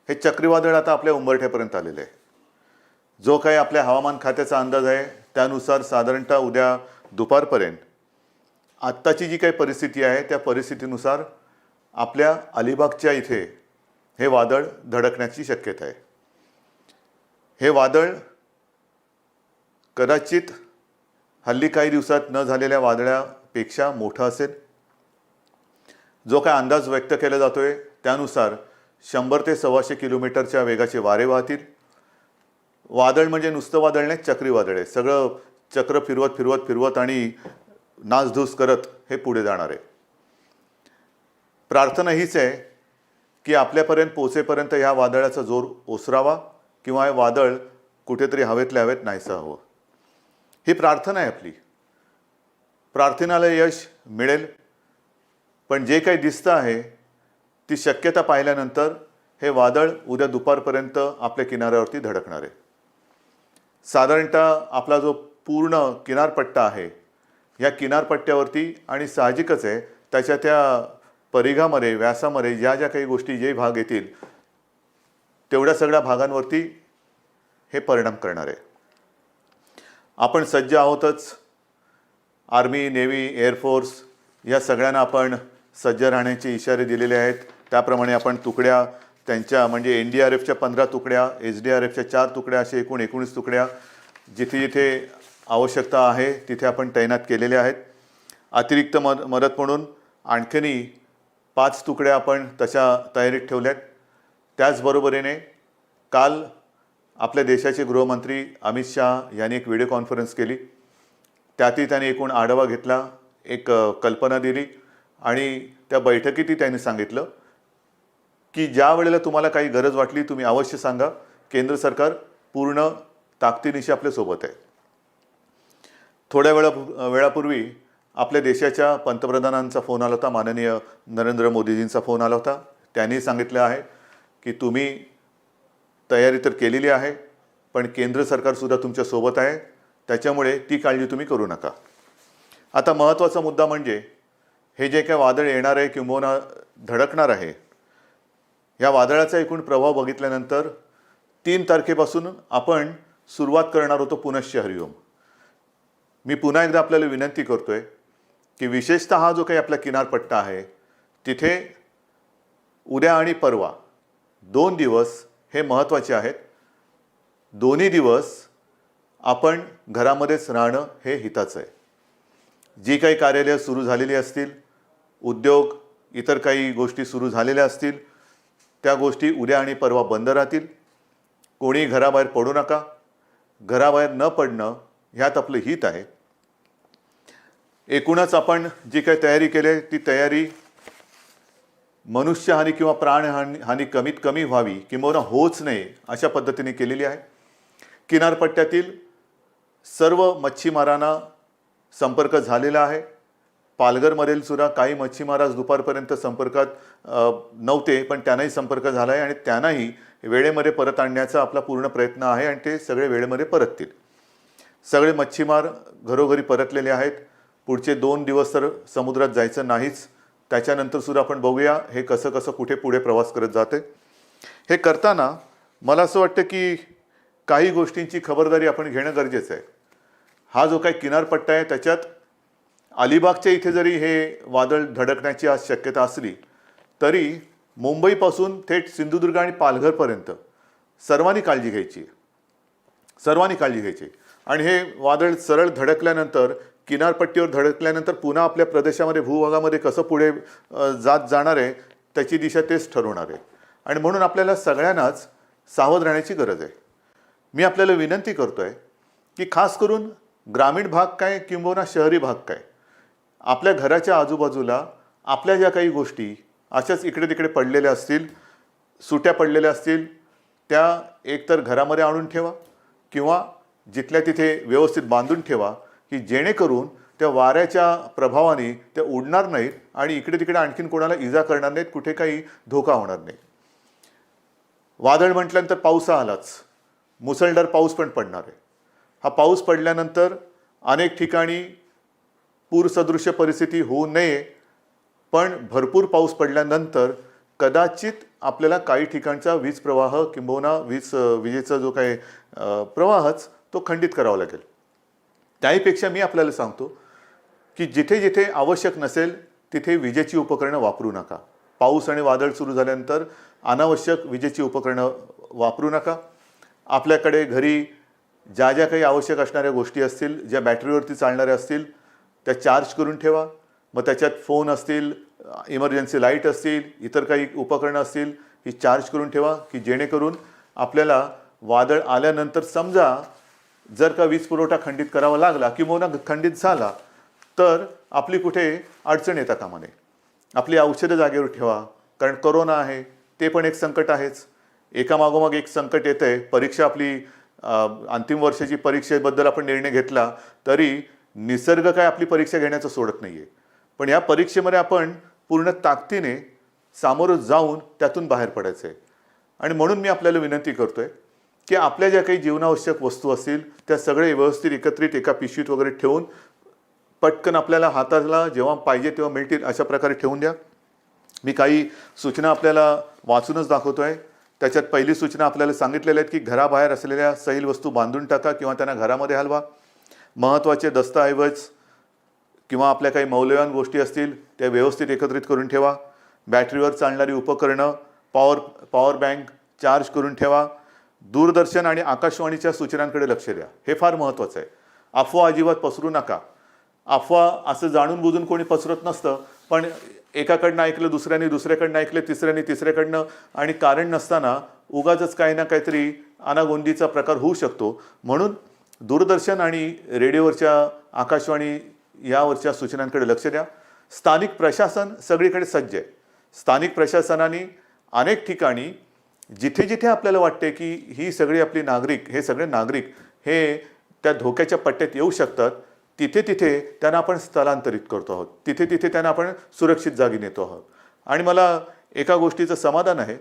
हे चक्रीवादळ आता आपल्या उंबरठ्यापर्यंत आलेलं आहे. जो काही आपल्या हवामान खात्याचा अंदाज आहे त्यानुसार साधारणतः उद्या दुपारपर्यंत आत्ताची जी काही परिस्थिती आहे त्या परिस्थितीनुसार आपल्या अलिबागच्या इथे हे वादळ धडकण्याची शक्यता आहे. हे वादळ कदाचित हल्ली काही दिवसात न झालेल्या वादळापेक्षा मोठं असेल. जो काय अंदाज व्यक्त केला जातोय त्यानुसार 100 ते 125 किलोमीटरच्या वेगाचे वारे वाहतील. वादळ म्हणजे नुसतं वादळ नाही, चक्रीवादळ आहे. सगळं चक्र फिरवत फिरवत फिरवत आणि नासधूस करत हे पुढे जाणार आहे. प्रार्थना हीच आहे की आपल्यापर्यंत पोहोचेपर्यंत ह्या वादळाचा जोर ओसरावा किंवा हे वादळ कुठेतरी हवेतल्या हवेत नाहीसं हवं. ही प्रार्थना आहे आपली. प्रार्थनेला यश मिळेल. पण जे काही दिसतं आहे ती शक्यता पाहिल्यानंतर हे वादळ उद्या दुपारपर्यंत आपल्या किनाऱ्यावरती धडकणार आहे. साधारणतः आपला जो पूर्ण किनारपट्टा आहे या किनारपट्ट्यावरती आणि साहजिकच आहे त्याच्या त्या परिघामध्ये व्यासामध्ये ज्या ज्या काही गोष्टी जे भाग येतील तेवढ्या सगळ्या भागांवरती हे परिणाम करणार आहे. आपण सज्ज आहोतच. आर्मी, नेव्ही, एअरफोर्स या सगळ्यांना आपण सज्ज राहण्याचे इशारे दिलेले आहेत. त्याप्रमाणे आपण तुकड्या त्यांच्या म्हणजे NDRFच्या 15 तुकड्या, SDRFच्या 4 तुकड्या असे एकूण 19 तुकड्या जिथे जिथे आवश्यकता आहे तिथे आपण तैनात केलेल्या आहेत. अतिरिक्त मदत म्हणून आणखीनही 5 तुकड्या आपण तशा तयारीत ठेवल्यात. त्याचबरोबरीने काल आपल्या देशाचे गृहमंत्री अमित शाह यांनी एक व्हिडिओ कॉन्फरन्स केली. त्यातही त्यांनी एकूण आढावा घेतला, एक कल्पना दिली आणि त्या बैठकीतही त्यांनी सांगितलं की ज्या वेळेला तुम्हाला काही गरज वाटली तुम्ही अवश्य सांगा. केंद्र सरकार पूर्ण ताकदीनिशी आपल्यासोबत आहे. थोड्या वेळापूर्वी आपल्या देशाच्या पंतप्रधानांचा फोन आला होता, माननीय नरेंद्र मोदीजींचा फोन आला होता. त्यांनी सांगितलं आहे की तुम्ही तयारी तर केलेली आहे पण केंद्र सरकारसुद्धा तुमच्यासोबत आहे, त्याच्यामुळे ती काळजी तुम्ही करू नका. आता महत्त्वाचा मुद्दा म्हणजे हे जे काय वादळ येणार आहे किंबहुना धडकणार आहे या वादळाचा एकूण प्रभाव बघितल्यानंतर 3 तारखेपासून आपण सुरुवात करणार होतो पुनश्च हरिओम. मी पुन्हा एकदा आपल्याला विनंती करतोय की विशेषतः हा जो काही आपला किनारपट्टा आहे तिथे उद्या आणि परवा 2 दिवस हे महत्त्वाचे आहेत. दोन्ही दिवस आपण घरामध्येच राहणं हे हिताचं आहे. जी काही कार्यालयं सुरू झालेली असतील, उद्योग, इतर काही गोष्टी सुरू झालेल्या असतील त्या गोष्टी उद्या आणि परवा बंद राहतील. कोणी घराबाहेर पडू नका. घराबाहेर न पडणं ह्यात आपलं हित आहे. एकूणच आपण जी काही तयारी केली आहे ती तयारी मनुष्यहानी किंवा प्राणहानी कमीत कमी व्हावी किंवा होच नये अशा पद्धतीने केलेली आहे. किनारपट्ट्यातील सर्व मच्छीमारांना संपर्क झालेला आहे. पालघरमधील सुद्धा काही मच्छीमार आज दुपारपर्यंत संपर्कात नव्हते पण त्यांनाही संपर्क झाला आहे आणि त्यांनाही वेळेमध्ये परत आणण्याचा आपला पूर्ण प्रयत्न आहे आणि ते सगळे वेळेमध्ये परततील. सगळे मच्छीमार घरोघरी परतलेले आहेत. पुढचे 2 दिवस तर समुद्रात जायचं नाहीच. त्याच्यानंतर सुद्धा आपण बघूया हे कसं कसं कुठे पुढे प्रवास करत जाते. हे करताना मला असं वाटतं की काही गोष्टींची खबरदारी आपण घेणं गरजेचं आहे. हा जो काही किनारपट्टा आहे त्याच्यात अलिबागच्या इथे जरी हे वादळ धडकण्याची आज शक्यता असली तरी मुंबईपासून थेट सिंधुदुर्ग आणि पालघरपर्यंत सर्वांनी काळजी घ्यायची. आणि हे वादळ सरळ धडकल्यानंतर किनारपट्टीवर धडकल्यानंतर पुन्हा आपल्या प्रदेशामध्ये भूभागामध्ये कसं पुढे जात जाणार आहे त्याची दिशा तेच ठरवणार आहे. आणि म्हणून आपल्याला सगळ्यांनाच सावध राहण्याची गरज आहे. मी आपल्याला विनंती करतोय की खास करून ग्रामीण भाग काय किंबहुना शहरी भाग काय, आपल्या घराच्या आजूबाजूला आपल्या ज्या काही गोष्टी अशाच इकडे तिकडे पडलेल्या असतील, सुट्या पडलेल्या असतील, त्या एकतर घरामध्ये आणून ठेवा किंवा जिथल्या तिथे व्यवस्थित बांधून ठेवा की जेणेकरून त्या वाऱ्याच्या प्रभावाने त्या उडणार नाहीत आणि इकडे तिकडे आणखीन कोणाला इजा करणार नाहीत, कुठे काही धोका होणार नाही. वादळ म्हटल्यानंतर पाऊस आलाच, मुसळधार पाऊस पण पडणार आहे. हा पाऊस पडल्यानंतर अनेक ठिकाणी पूरसदृश्य परिस्थिती होऊ नये, पण भरपूर पाऊस पडल्यानंतर कदाचित आपल्याला काही ठिकाणचा वीज प्रवाह किंबहुना विजेचा जो काही प्रवाहच तो खंडित करावा लागेल. त्याहीपेक्षा मी आपल्याला सांगतो की जिथे जिथे आवश्यक नसेल तिथे विजेची उपकरणं वापरू नका. पाऊस आणि वादळ सुरू झाल्यानंतर अनावश्यक विजेची उपकरणं वापरू नका. आपल्याकडे घरी ज्या ज्या काही आवश्यक असणाऱ्या गोष्टी असतील, ज्या बॅटरीवरती चालणाऱ्या असतील, त्या चार्ज करून ठेवा. मग त्याच्यात फोन असतील, इमर्जन्सी लाईट असतील, इतर काही उपकरणं असतील, ही चार्ज करून ठेवा की जेणेकरून आपल्याला वादळ आल्यानंतर समजा जर का वीज पुरवठा खंडित करावा लागला किंवा खंडित झाला तर आपली कुठे अडचण येता कामा नये. आपली औषधं जागेवर ठेवा, कारण कोरोना आहे, ते पण एक संकट आहेच. एकामागोमाग एक संकट येतं आहे. परीक्षा आपली अंतिम वर्षाची परीक्षेबद्दल आपण निर्णय घेतला तरी निसर्ग काय आपली परीक्षा घेण्याचं सोडत नाही आहे. पण या परीक्षेमध्ये आपण पूर्ण ताकदीने सामोरं जाऊन त्यातून बाहेर पडायचं आहे. आणि म्हणून मी आपल्याला विनंती करतो आहे की आपल्या ज्या काही जीवनावश्यक वस्तू असतील त्या सगळे व्यवस्थित एकत्रित एका पिशवीत वगैरे ठेवून पटकन आपल्याला हाताला जेव्हा पाहिजे तेव्हा मिळतील अशा प्रकारे ठेवून द्या. मी काही सूचना आपल्याला वाचूनच दाखवतो आहे. त्याच्यात पहिली सूचना आपल्याला सांगितलेल्या आहेत की घराबाहेर असलेल्या सैल वस्तू बांधून टाका किंवा त्यांना घरामध्ये हलवा. महत्त्वाचे दस्तऐवज किंवा आपल्या काही मौल्यवान गोष्टी असतील त्या व्यवस्थित एकत्रित करून ठेवा. बॅटरीवर चालणारी उपकरणं, पॉवर बँक चार्ज करून ठेवा. दूरदर्शन आणि आकाशवाणीच्या सूचनांकडे लक्ष द्या. हे फार महत्त्वाचं आहे. अफवा अजिबात पसरू नका. अफवा असं जाणून बुजून कोणी पसरत नसतं, पण एकाकडनं ऐकलं दुसऱ्याने, दुसऱ्याकडनं ऐकलं तिसऱ्याने, तिसऱ्याकडनं, आणि कारण नसताना उगाचच काही ना काहीतरी अनागोंदीचा प्रकार होऊ शकतो. म्हणून दूरदर्शन आणि रेडिओवरच्या, आकाशवाणी यावरच्या सूचनांकडे लक्ष द्या. स्थानिक प्रशासन सगळीकडे सज्ज आहे. स्थानिक प्रशासनाने अनेक ठिकाणी जिथे जिथे आपल्याला वाटते की ही सगळी आपली नागरिक, हे सगळे नागरिक हे त्या धोक्याच्या पट्ट्यात येऊ शकतात, तिथे तिथे त्यांना आपण स्थलांतरित करतो आहोत. तिथे तिथे त्यांना आपण सुरक्षित जागी नेतो आहोत. आणि मला एका गोष्टीचं समाधान आहे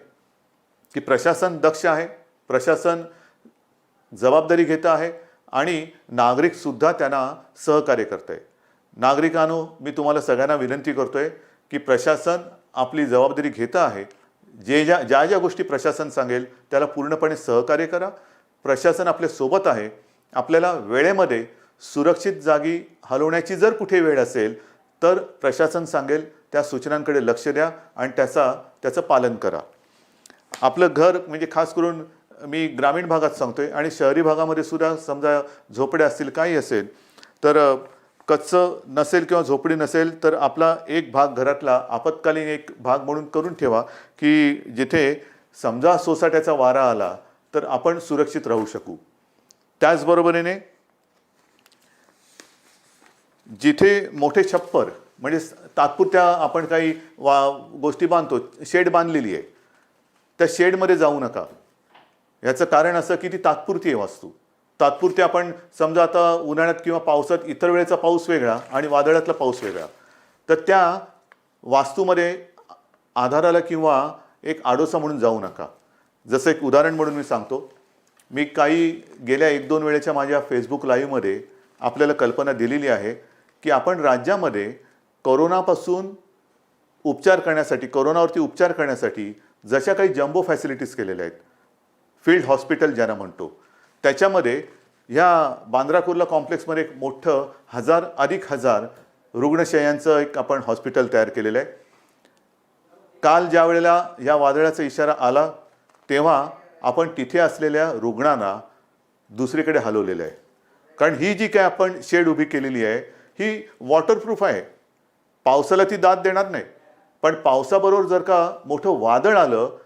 की प्रशासन दक्ष आहे, प्रशासन जबाबदारी घेतं आहे आणि नागरिकसुद्धा त्यांना सहकार्य करत आहे. नागरिकांनो, मी तुम्हाला सगळ्यांना विनंती करतो आहे की प्रशासन आपली जबाबदारी घेतं आहे. ज्या ज्या गोष्टी प्रशासन सांगेल त्याला पूर्णपणे सहकार्य करा. प्रशासन आपल्या सोबत आहे. आपल्याला वेळेमध्ये सुरक्षित जागी हलवण्याची जर कुठे वेळ असेल तर प्रशासन सांगेल त्या सूचनांकडे लक्ष द्या आणि त्याचं पालन करा. आपलं घर म्हणजे खास करून मी ग्रामीण भागात सांगतोय आणि शहरी भागामध्ये सुद्धा समजा झोपड्या असतील, काही असेल तर कच्चं नसेल किंवा झोपडी नसेल तर आपला एक भाग घरातला आपत्कालीन एक भाग म्हणून करून ठेवा की जिथे समजा सोसाट्याचा वारा आला तर आपण सुरक्षित राहू शकू. त्याचबरोबरीने जिथे मोठे छप्पर म्हणजे तात्पुरत्या आपण काही गोष्टी बांधतो, शेड बांधलेली आहे, त्या शेडमध्ये जाऊ नका. याचं कारण असं की ती तात्पुरती आहे वास्तू. तात्पुरती आपण समजा आता उन्हाळ्यात किंवा पावसात इतर वेळेचा पाऊस वेगळा आणि वादळातला पाऊस वेगळा, तर त्या वास्तूमध्ये आधाराला किंवा एक आडोसा म्हणून जाऊ नका. जसं एक उदाहरण म्हणून मी सांगतो, मी काही गेल्या 1-2 वेळेच्या माझ्या फेसबुक लाईव्हमध्ये आपल्याला कल्पना दिलेली आहे की आपण राज्यामध्ये कोरोनापासून उपचार करण्यासाठी, कोरोनावरती उपचार करण्यासाठी जशा काही जम्बो फॅसिलिटीज केलेल्या आहेत, फील्ड हॉस्पिटल ज्यांना म्हणतो, त्याच्यामध्ये ह्या बांद्रा कुर्ला कॉम्प्लेक्समध्ये एक मोठं 1000 रुग्णशय्यांचं एक आपण हॉस्पिटल तयार केलेलं आहे. काल ज्या वेळेला या वादळाचा इशारा आला तेव्हा आपण तिथे असलेल्या रुग्णांना दुसरीकडे हलवलेलं आहे. कारण ही जी काय आपण शेड उभी केलेली आहे ही वॉटरप्रूफ आहे. पावसाला ती दाद देणार नाही, पण पावसाबरोबर जर का मोठं वादळ आलं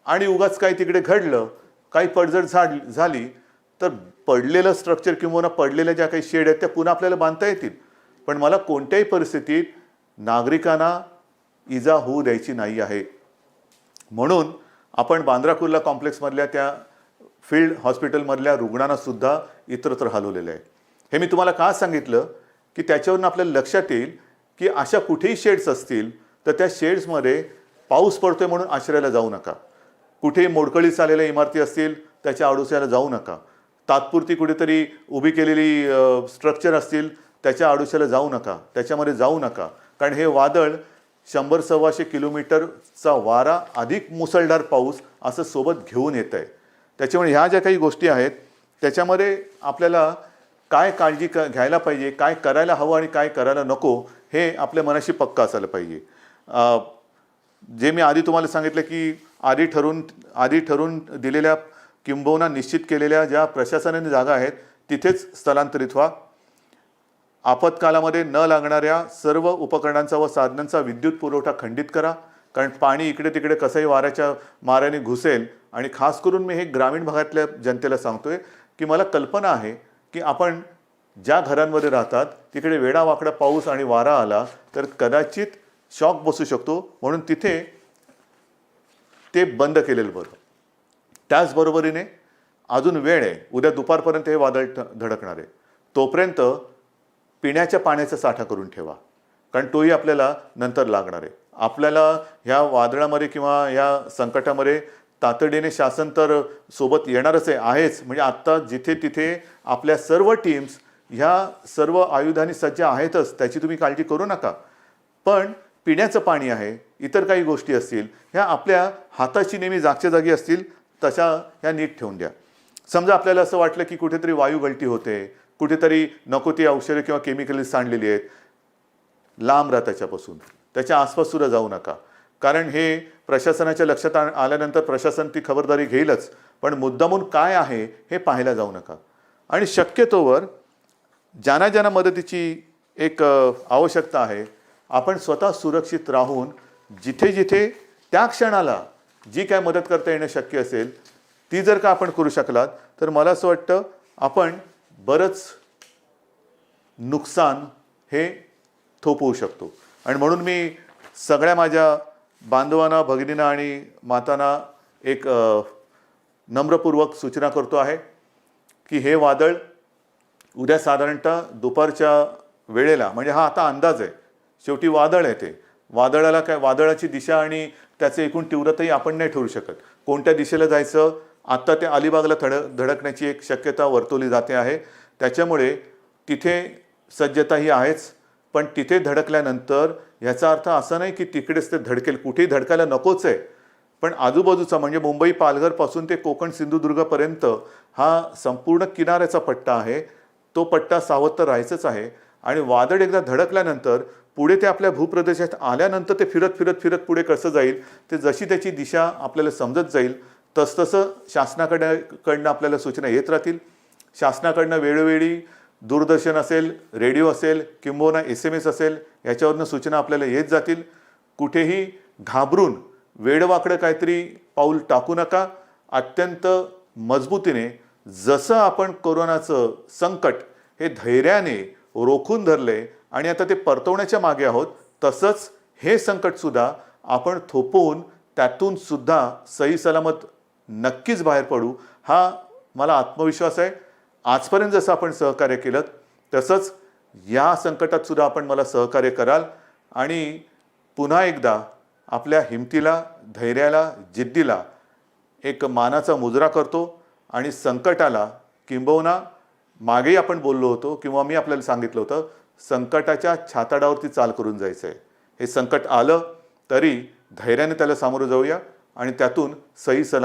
आणि उगाच काही तिकडे घडलं, काही पडझड झाली तर पडलेलं स्ट्रक्चर किंवा पडलेल्या ज्या काही शेड आहेत त्या पुन्हा आपल्याला बांधता येतील. पण मला कोणत्याही परिस्थितीत नागरिकांना इजा होऊ द्यायची नाही आहे. म्हणून आपण बांद्रा कुर्ला कॉम्प्लेक्समधल्या त्या फील्ड हॉस्पिटलमधल्या रुग्णांनासुद्धा इतरत्र हलवलेलं आहे. हे मी तुम्हाला का सांगितलं की त्याच्यावरून आपल्याला लक्षात येईल की अशा कुठेही शेड्स असतील तर त्या शेड्समध्ये पाऊस पडतोय म्हणून आश्रयाला जाऊ नका. कुठेही मोडकळीस आलेल्या इमारती असतील त्याच्या आडोश्याला जाऊ नका. तात्पुरती कुठेतरी उभी केलेली स्ट्रक्चर असतील त्याच्या आडोश्याला जाऊ नका, त्याच्यामध्ये जाऊ नका. कारण हे वादळ 100-125 किलोमीटरचा वारा अधिक मुसळधार पाऊस असं सोबत घेऊन येत आहे. त्याच्यामुळे ह्या ज्या काही गोष्टी आहेत त्याच्यामध्ये आपल्याला काय काळजी घ्यायला पाहिजे, काय करायला हवं आणि काय करायला नको हे आपल्या मनाशी पक्का असायला पाहिजे. जे मी आधी तुम्हाला सांगितलं की आधी ठरून दिलेल्या किंबहुना निश्चित केलेल्या ज्या प्रशासनाने जागा आहेत तिथेच स्थलांतरित व्हा. आपत्कालामध्ये न लागणाऱ्या सर्व उपकरणांचा व साधनांचा विद्युत पुरवठा खंडित करा, कारण पाणी इकडे तिकडे कसंही वाऱ्याच्या माऱ्याने घुसेल. आणि खास करून मी हे ग्रामीण भागातल्या जनतेला सांगतोय की मला कल्पना आहे की आपण ज्या घरांमध्ये राहतात तिकडे वेडावाकडा पाऊस आणि वारा आला तर कदाचित शॉक बसू शकतो, म्हणून तिथे ते बंद केलेलं बरं. त्याचबरोबरीने अजून वेळ आहे, उद्या दुपारपर्यंत हे वादळ धडकणार आहे. तोपर्यंत पिण्याच्या पाण्याचा साठा करून ठेवा, कारण तोही आपल्याला नंतर लागणार आहे. आपल्याला ह्या वादळामध्ये किंवा ह्या संकटामध्ये तातडीने शासन तर सोबत येणारच आहेच. म्हणजे आत्ता जिथे तिथे आपल्या सर्व टीम्स ह्या सर्व आयुधांनी सज्ज आहेतच, त्याची तुम्ही काळजी करू नका. पण पिण्याचं पाणी आहे, इतर काही गोष्टी असतील, ह्या आपल्या हाताची नेहमी जागच्या जागी असतील तशा ह्या नीट ठेवून द्या. समजा आपल्याला असं वाटलं की कुठेतरी वायू गळती होते, कुठेतरी नको ती औषधं किंवा केमिकल्स सांडलेली आहेत, लांब राहा त्याच्यापासून, त्याच्या आसपास सुद्धा जाऊ नका. कारण हे प्रशासनाच्या लक्षात आल्यानंतर प्रशासन ती खबरदारी घेईलच, पण मुद्दामून काय आहे हे पाहायला जाऊ नका. आणि शक्यतोवर ज्यांना मदतीची एक आवश्यकता आहे, आपण स्वतः सुरक्षित राहून जिथे जिथे त्या क्षणाला जी काय मदत करता येणं शक्य असेल ती जर का आपण करू शकलात तर मला असं वाटतं आपण बरंच नुकसान हे थोपवू शकतो. आणि म्हणून मी सगळ्या माझ्या बांधवांना, भगिनींना आणि मातांना एक नम्रपूर्वक सूचना करतो आहे की हे वादळ उद्या साधारणतः दुपारच्या वेळेला, म्हणजे हा आता अंदाज आहे, शेवटी वादळ आहे ते, वादळाला काय, वादळाची दिशा आणि त्याचे एकूण तीव्रताही आपण नाही ठरवू शकत. कोणत्या दिशेला जायचं, आत्ता ते अलिबागला धडकण्याची एक शक्यता वर्तवली जाते आहे. त्याच्यामुळे तिथे सज्जता ही आहेच, पण तिथे धडकल्यानंतर याचा अर्थ असा नाही की तिकडेच ते धडकेल, कुठेही धडकायला नकोच आहे. पण आजूबाजूचा म्हणजे मुंबई पालघरपासून ते कोकण सिंधुदुर्गपर्यंत हा संपूर्ण किनाऱ्याचा पट्टा आहे, तो पट्टा सावध तर राहायचंच आहे. आणि वादळ एकदा धडकल्यानंतर पुढे ते आपल्या भूप्रदेशात आल्यानंतर ते फिरत फिरत फिरत पुढे कसं जाईल, ते जशी त्याची दिशा आपल्याला समजत जाईल तसतसं शासनाकडनं आपल्याला सूचना येत राहतील. शासनाकडनं वेळोवेळी दूरदर्शन असेल, रेडिओ असेल, किंबहुना SMS असेल, याच्यावरनं सूचना आपल्याला येत जातील. कुठेही घाबरून वेडवाकडं काहीतरी पाऊल टाकू नका. अत्यंत मजबूतीने जसं आपण कोरोनाचं संकट हे धैर्याने रोखून धरले आणि आता ते परतवण्याच्या मागे आहोत, तसंच हे संकटसुद्धा आपण थोपवून त्यातून सुद्धा सही सलामत नक्कीच बाहेर पडू, हा मला आत्मविश्वास आहे. आजपर्यंत जसं आपण सहकार्य केलं तसंच या संकटात सुद्धा आपण मला सहकार्य कराल. आणि पुन्हा एकदा आपल्या हिमतीला, धैर्याला, जिद्दीला एक मानाचा मुजरा करतो. आणि संकटाला, किंबहुना मागेही आपण बोललो होतो किंवा मी आपल्याला सांगितलं होतं, संकटाच्या छाताडावरती चाल करून जायचं आहे. हे संकट आलं तरी धैर्याने त्याला सामोरं जाऊया आणि त्यातून सही सलामत